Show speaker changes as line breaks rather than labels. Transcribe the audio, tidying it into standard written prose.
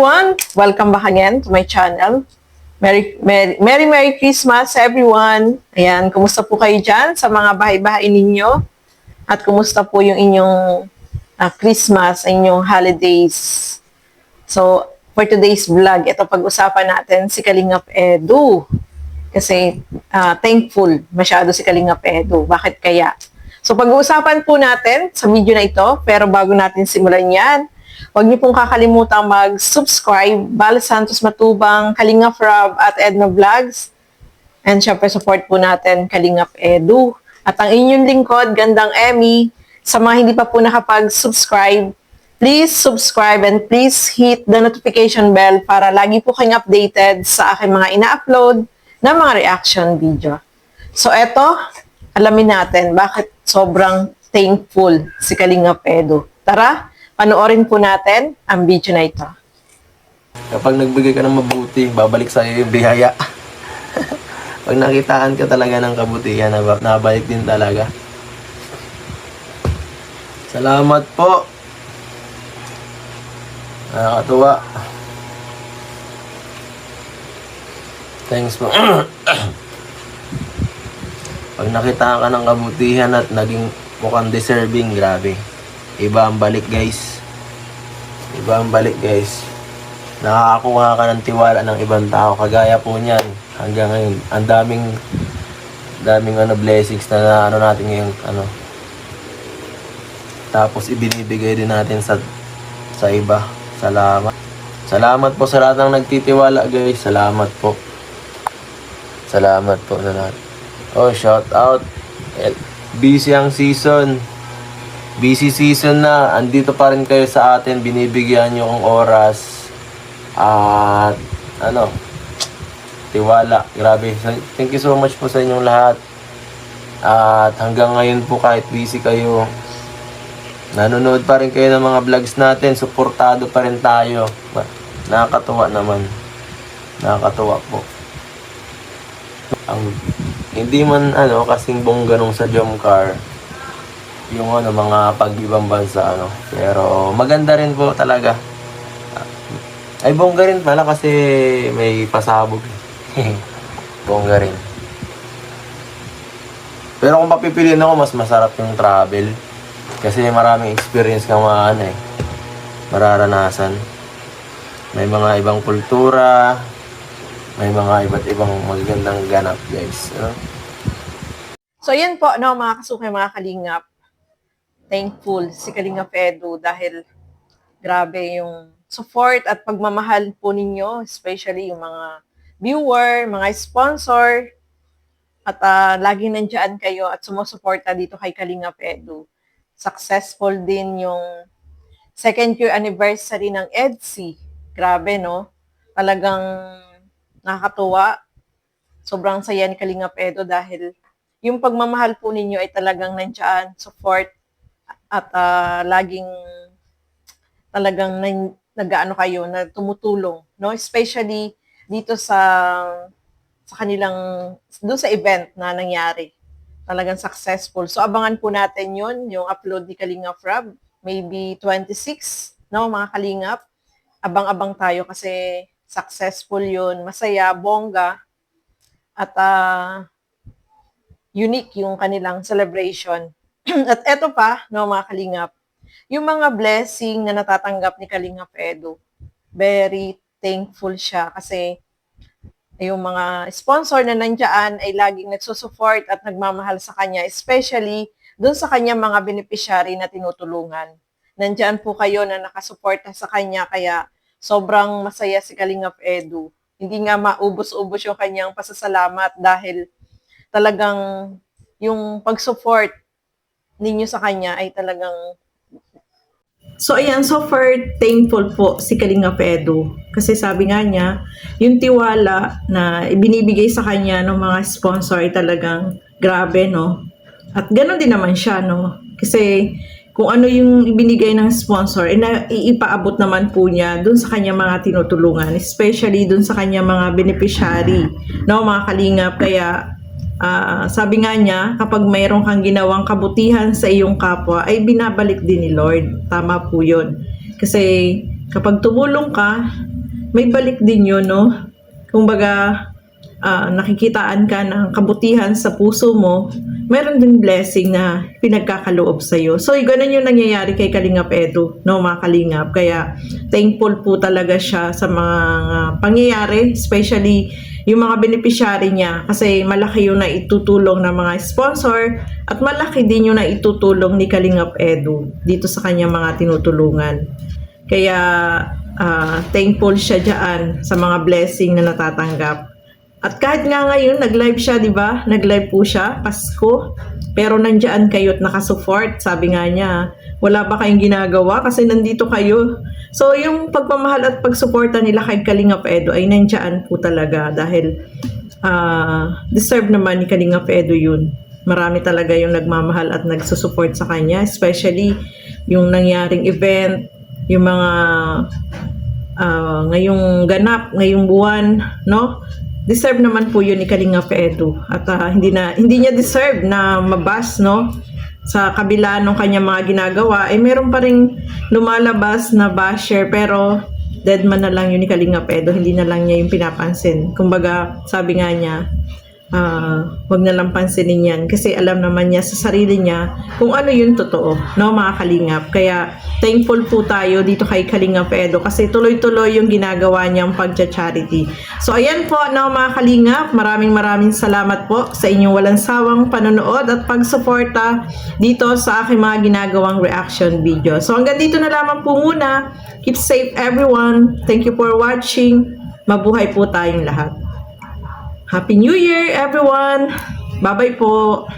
everyone! Welcome back again to my channel. Merry Christmas everyone! Ayan, kumusta po kayo dyan sa mga bahay-bahay ninyo? At kumusta po yung inyong Christmas, inyong holidays? So, for today's vlog, ito pag-usapan natin si Kalingap Edu. Kasi thankful masyado si Kalingap Edu. Bakit kaya? So, pag-uusapan po natin sa video na ito, pero bago natin simulan yan, huwag niyo pong kakalimutan mag-subscribe, Bal Santos Matubang, Kalingap Rob at Edna Vlogs. And syempre support po natin Kalingap Edu. At ang inyong lingkod, Gandang Emmy. Sa mga hindi pa po nakapag-subscribe, please subscribe and please hit the notification bell para lagi po kayong updated sa aking mga ina-upload na mga reaction video. So eto, alamin natin bakit sobrang thankful si Kalingap Edu. Tara, panoorin po natin ang video na ito.
Kapag nagbigay ka ng mabuti, babalik sa iyo yung biyaya. Pag nakitaan ka talaga ng kabutihan, nabalik din talaga. Salamat po. Nakakatuwa. Thanks po. Pag nakita ka ng kabutihan at naging mukhang deserving, grabe. Iba ang balik, guys. Iba ang balik, guys. Nakakakuha ka ng tiwala ng ibang tao. Kagaya po niyan. Hanggang ngayon, ang daming blessings na natin ngayon, Tapos ibinibigay din natin sa iba. Salamat. Salamat po sa lahat ng nagtitiwala, guys. Salamat po. Salamat po na lahat. Oh, shout out. Busy ang season. Busy season na. Andito pa rin kayo sa atin. Binibigyan nyo ang oras. At tiwala. Grabe. Thank you so much po sa inyong lahat. At hanggang ngayon po kahit busy kayo, nanonood pa rin kayo ng mga vlogs natin. Suportado pa rin tayo. Nakakatuwa naman. Nakakatuwa po. Hindi man kasing bongga nung sa Jomcar yung mga pag-ibang bansa pero maganda rin po talaga. Ay bongga rin pala kasi may pasabog. Bongga rin. Pero kung papipiliin ako, mas masarap yung travel kasi maraming experience kang mararanasan. May mga ibang kultura, may mga iba't ibang magagandang ganap, guys.
So, yan po, mga kasukay, mga Kalingap. Thankful si Kalingap Edu dahil grabe yung support at pagmamahal po ninyo, especially yung mga viewer, mga sponsor, at lagi nandyan kayo at sumusuporta dito kay Kalingap Edu. Successful din yung second year anniversary ng EDSI. Grabe, no? Talagang nakakatuwa. Sobrang saya ni Kalingap Edu dahil yung pagmamahal po ninyo ay talagang nandyan, support, at laging talagang kayo na tumutulong, no? Especially dito sa kanilang, doon sa event na nangyari. Talagang successful. So, abangan po natin yun, yung upload ni Kalingap Rob, maybe 26, no, mga Kalingap. Abang-abang tayo kasi successful yun, masaya, bongga, at unique yung kanilang celebration. At eto pa, mga Kalingap, yung mga blessing na natatanggap ni Kalingap Edu, very thankful siya kasi yung mga sponsor na nandiyan ay laging nagsusupport at nagmamahal sa kanya, especially dun sa kanya mga beneficiary na tinutulungan. Nandiyan po kayo na nakasuporta sa kanya, kaya sobrang masaya si Kalingap Edu. Hindi nga maubos-ubos yung kanyang pasasalamat dahil talagang yung pag-support ninyo sa kanya ay talagang... So ayan, so far thankful po si Kalingap Edu. Kasi sabi nga niya, yung tiwala na ibinibigay sa kanya ng mga sponsor ay talagang grabe, no? At ganoon din naman siya, no? Kasi kung ano yung ibinigay ng sponsor, iipaabot naman po niya dun sa kanya mga tinutulungan, especially dun sa kanya mga beneficiary, no, mga Kalingap. Kaya sabi nga niya, kapag mayroon kang ginawang kabutihan sa iyong kapwa, ay binabalik din ni Lord. Tama po yun. Kasi kapag tumulong ka, may balik din yun, no? Kumbaga, nakikitaan ka ng kabutihan sa puso mo, meron din blessing na pinagkakaloob sa'yo. So, ganun yung nangyayari kay Kalingap Edu, no, mga Kalingap. Kaya, thankful po talaga siya sa mga pangyayari, especially yung mga beneficiary niya. Kasi malaki yung naitutulong ng mga sponsor at malaki din yung naitutulong ni Kalingap Edu dito sa kanyang mga tinutulungan. Kaya, thankful siya dyan sa mga blessing na natatanggap. At kahit nga ngayon, nag-live siya, di ba? Nag-live po siya, Pasko. Pero nandiyan kayo at nakasupport. Sabi nga niya, wala ba kayong ginagawa? Kasi nandito kayo. So, yung pagmamahal at pagsuporta nila kay Kalingap Edu ay nandiyan po talaga. Dahil deserve naman ni Kalingap Edu yun. Marami talaga yung nagmamahal at nagsusupport sa kanya. Especially yung nangyaring event, yung mga ngayong ganap, ngayong buwan, no? Deserve naman po yun ni Kalingap Edu. At hindi niya deserve na mabas, no? Sa kabila ng kanyang mga ginagawa, meron pa ring lumalabas na basher, pero dead man na lang yun ni Kalingap Edu. Hindi na lang niya yung pinapansin. Kumbaga, sabi nga niya, wag na lang pansinin yan kasi alam naman niya sa sarili niya kung ano yung totoo, no, mga Kalingap. Kaya thankful po tayo dito kay Kalingap Edu kasi tuloy-tuloy yung ginagawa niyang pagcha-charity. So ayan po, no, mga Kalingap, maraming salamat po sa inyong walang sawang panonood at pagsuporta dito sa aking mga ginagawang reaction video. So hanggang dito na lamang po muna. Keep safe everyone. Thank you for watching. Mabuhay po tayong lahat. Happy New Year, everyone! Bye-bye po!